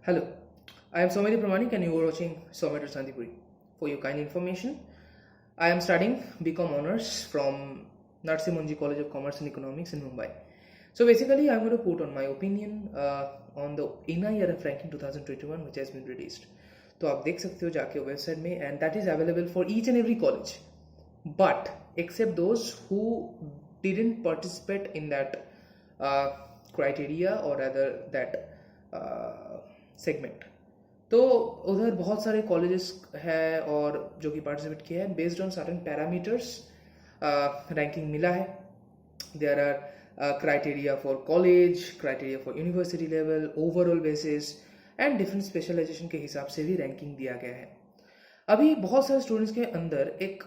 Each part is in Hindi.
Hello, I am Soumya Pramanik and you are watching Soumya Sandipuri. For your kind information, I am studying BCom Honours from Narsi Monji College of Commerce and Economics in Mumbai. So basically, I'm going to put on my opinion on the NIRF ranking 2021 which has been released. तो आप देख सकते हो जाके वेबसाइट में and that is available for each and every college, but except those who didn't participate in that criteria or rather that segment. तो उधर बहुत सारे कॉलेजेस है और जो कि पार्टिसिपेट किए हैं based on certain parameters ranking मिला है. There are criteria for college, criteria for university level, overall basis and different specialisation के हिसाब से भी रैंकिंग दिया गया है. अभी बहुत सारे स्टूडेंट्स के अंदर एक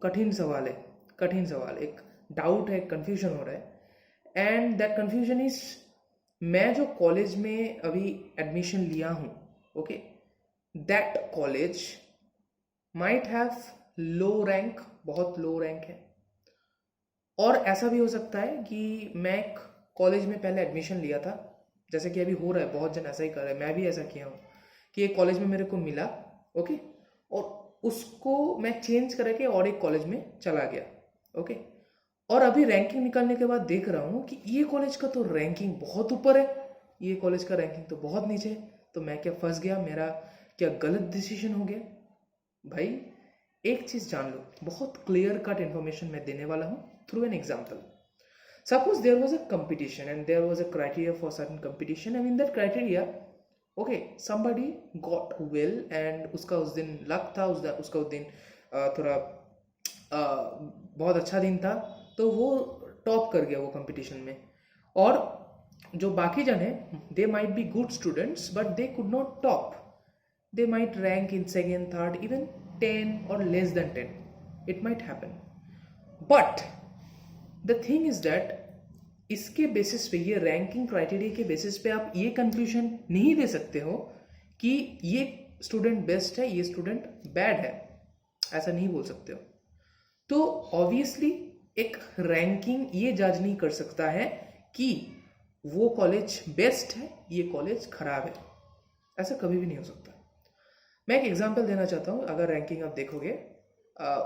कठिन सवाल, एक डाउट है, कन्फ्यूजन हो रहा है एंड दैट कन्फ्यूजन इज मैं जो कॉलेज में अभी एडमिशन लिया हूँ, okay, that college might have low rank, बहुत लो रैंक है. और ऐसा भी हो सकता है कि मैं एक कॉलेज में पहले एडमिशन लिया था, जैसे कि अभी हो रहा है, बहुत जन ऐसा ही कर रहे हैं, मैं भी ऐसा किया हूँ कि एक कॉलेज में मेरे को मिला, ओके, और उसको मैं चेंज करके और एक कॉलेज में चला गया, ओके. और अभी रैंकिंग निकालने के बाद देख रहा हूँ कि ये कॉलेज का तो रैंकिंग बहुत ऊपर है, ये कॉलेज का रैंकिंग तो बहुत नीचे है. तो मैं क्या फंस गया? मेरा क्या गलत डिसीजन हो गया? भाई एक चीज जान लो, बहुत क्लियर कट इन्फॉर्मेशन मैं देने वाला हूँ through an example. Suppose there was a competition and there was a criteria for certain competition and in that criteria okay somebody got well and उसका उस दिन लक था, उसका उस दिन थोड़ा बहुत अच्छा दिन था, तो वो टॉप कर गया वो कंपटीशन में. और जो बाकी जन है they might be good students but they could not top. They might rank in second, third, even 10 और less than 10. It might happen. But the thing is that इसके बेसिस पे, ये रैंकिंग क्राइटेरिया के बेसिस पे आप ये कंक्लूजन नहीं दे सकते हो कि ये स्टूडेंट बेस्ट है, ये स्टूडेंट बैड है. ऐसा नहीं बोल सकते हो. तो ऑब्वियसली एक रैंकिंग ये जज नहीं कर सकता है कि वो कॉलेज बेस्ट है, ये कॉलेज खराब है. ऐसा कभी भी नहीं हो सकता. मैं एक एग्जांपल देना चाहता हूँ. अगर रैंकिंग आप देखोगे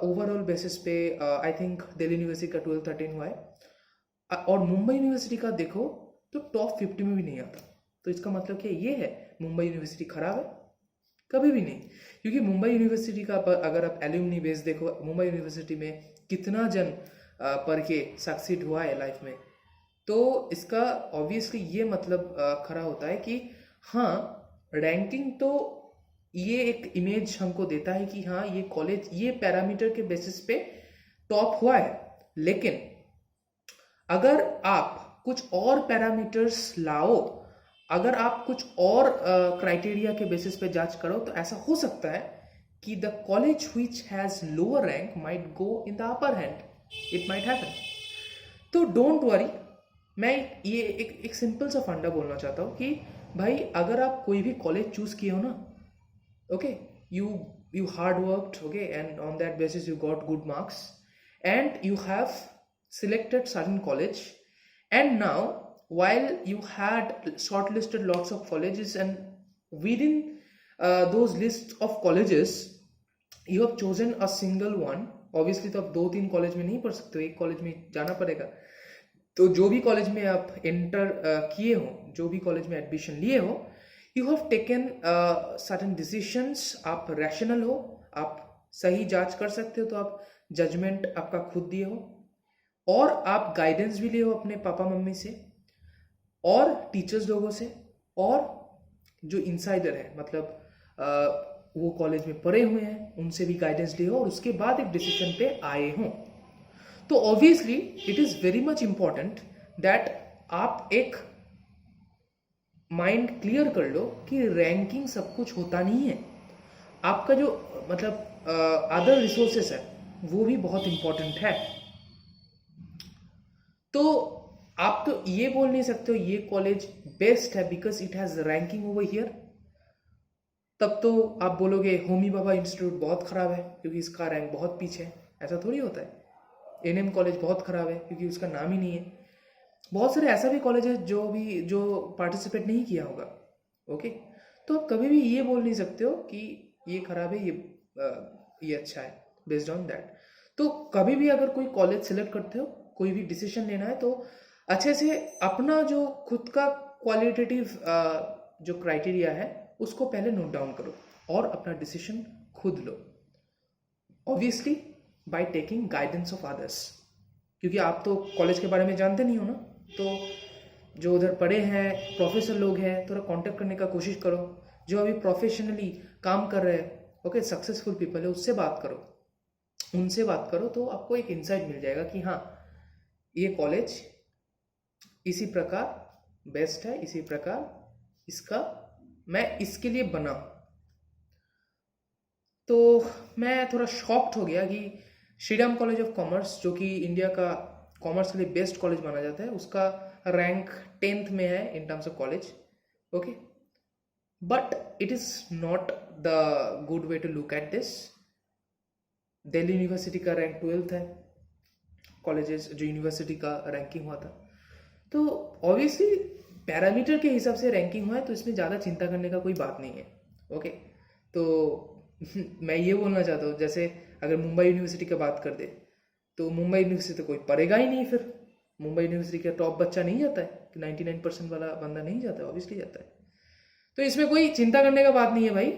ओवरऑल बेसिस पे, आई थिंक दिल्ली यूनिवर्सिटी का 12-13 हुआ है और मुंबई यूनिवर्सिटी का देखो तो टॉप 50 में भी नहीं आता. तो इसका मतलब क्या ये है मुंबई यूनिवर्सिटी खराब है? कभी भी नहीं. क्योंकि मुंबई यूनिवर्सिटी का अगर आप एल्यूमनी बेस देखो, मुंबई यूनिवर्सिटी में कितना जन पढ़ के सक्सीड हुआ है लाइफ में, तो इसका ऑब्वियसली ये मतलब खरा होता है कि हाँ, रैंकिंग तो ये एक इमेज हमको देता है कि हाँ ये कॉलेज ये पैरामीटर के बेसिस पे टॉप हुआ है. लेकिन अगर आप कुछ और पैरामीटर्स लाओ, अगर आप कुछ और क्राइटेरिया के बेसिस पे जांच करो, तो ऐसा हो सकता है कि the college which has lower rank might go in the upper hand. It might happen. तो डोंट वरी. मैं ये एक सिंपल सा फंडा बोलना चाहता हूँ कि भाई अगर आप कोई भी कॉलेज चूज किए हो ना, okay, you hard worked, okay, and on that basis you got good marks and you have selected certain college, and now while you had shortlisted lots of colleges and within those lists of colleges you have chosen a single one. obviously तो आप 2-3 कॉलेज में नहीं पढ़ सकते हो, एक कॉलेज में जाना पड़ेगा. तो जो भी कॉलेज में आप एंटर किए हो, जो भी कॉलेज में एडमिशन लिए हो, you have taken certain decisions. आप रैशनल हो, आप सही जांच कर सकते हो, तो आप जजमेंट आपका खुद दिए हो और आप गाइडेंस भी लिए हो अपने पापा मम्मी से और टीचर्स लोगों से और जो इनसाइडर है, मतलब वो कॉलेज में पढ़े हुए हैं, उनसे भी गाइडेंस लिए हो और उसके बाद एक डिसीजन पे आए हो. तो obviously it is very much important that आप एक माइंड क्लियर कर लो कि रैंकिंग सब कुछ होता नहीं है. आपका जो मतलब अदर रिसोर्सेस है वो भी बहुत इंपॉर्टेंट है. तो आप तो ये बोल नहीं सकते हो ये कॉलेज बेस्ट है because it has ranking over here. तब तो आप बोलोगे होमी भाभा इंस्टीट्यूट बहुत खराब है क्योंकि इसका रैंक बहुत पीछे है. ऐसा थोड़ी होता है. एनएम कॉलेज बहुत खराब है क्योंकि उसका नाम ही नहीं है. बहुत सारे ऐसा भी कॉलेज है जो पार्टिसिपेट नहीं किया होगा, ओके. तो आप कभी भी ये बोल नहीं सकते हो कि ये खराब है, ये अच्छा है बेस्ड ऑन दैट। तो कभी भी अगर कोई कॉलेज सेलेक्ट करते हो, कोई भी डिसीजन लेना है, तो अच्छे से अपना जो खुद का क्वालिटेटिव जो क्राइटेरिया है उसको पहले नोट डाउन करो और अपना डिसीजन खुद लो, obviously by taking guidance of others, क्योंकि आप तो कॉलेज के बारे में जानते नहीं हो ना। तो जो उधर पढ़े हैं प्रोफेसर लोग हैं, थोड़ा कांटेक्ट करने का कोशिश करो। जो अभी प्रोफेशनली काम कर रहे हैं, ओके, सक्सेसफुल पीपल है, उससे बात करो, उनसे बात करो, तो आपको एक इंसाइट मिल जाएगा कि हाँ ये कॉलेज इसी प्रकार बेस्ट है, इसी प्रकार इसका मैं इसके लिए बना। तो मैं थोड़ा शॉक्ड हो गया कि श्रीराम कॉलेज ऑफ कॉमर्स, जो कि इंडिया का कॉमर्स के लिए बेस्ट कॉलेज माना जाता है, उसका रैंक 10th में है in terms of college, okay, but it is not the good way to look at this. Delhi university का रैंक 12th है, कॉलेजेस जो यूनिवर्सिटी का रैंकिंग हुआ था। तो ऑब्वियसली पैरामीटर के हिसाब से रैंकिंग हुआ है, तो इसमें ज़्यादा चिंता करने का कोई बात नहीं है, ओके। तो मैं ये बोलना चाहता हूँ, जैसे अगर मुंबई यूनिवर्सिटी की बात कर दे, तो मुंबई यूनिवर्सिटी तो कोई पढ़ेगा ही नहीं, फिर मुंबई यूनिवर्सिटी का टॉप बच्चा नहीं जाता है, कि 99% वाला बंदा नहीं जाता है, ऑब्वियसली जाता है। तो इसमें कोई चिंता करने का बात नहीं है भाई।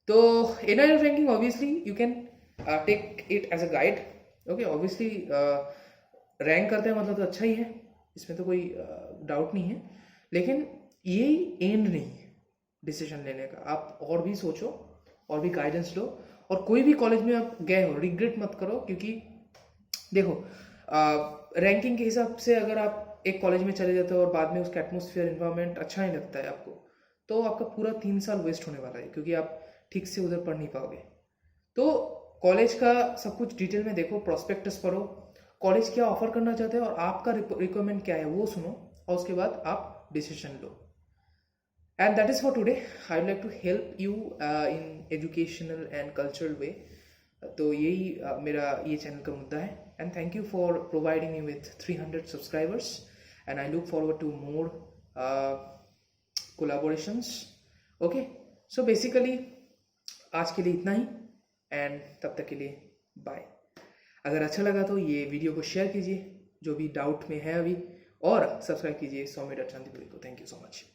तो NIRF ranking obviously you can take it as a guide, okay. Obviously rank करते हैं मतलब तो अच्छा ही है, इसमें तो कोई डाउट नहीं है, लेकिन ये एंड नहीं है डिसीजन लेने का। आप और भी सोचो और भी गाइडेंस लो, और कोई भी कॉलेज में आप गए हो रिग्रेट मत करो, क्योंकि देखो रैंकिंग के हिसाब से अगर आप एक कॉलेज में चले जाते हो और बाद में उसका एटमोसफियर इन्वायरमेंट अच्छा नहीं लगता है आपको, तो आपका पूरा 3 साल वेस्ट होने वाला है, क्योंकि आप ठीक से उधर पढ़ नहीं पाओगे। तो कॉलेज का सब कुछ डिटेल में देखो, प्रोस्पेक्टस पढ़ो, कॉलेज क्या ऑफर करना चाहते हैं और आपका रिक्वायरमेंट क्या है वो सुनो, और उसके बाद आप decision low. And that is for today. I would like to help you in educational and cultural way. तो यही मेरा ये चैनल का मुद्दा है, and thank you for providing me with 300 subscribers, and I look forward to more collaborations. Okay, so basically आज के लिए इतना ही, and तब तक के लिए बाय। अगर अच्छा लगा तो ये वीडियो को शेयर कीजिए जो भी डाउट में है अभी, और सब्सक्राइब कीजिए सौम्य.शांतिपुरी को। Thank you so much.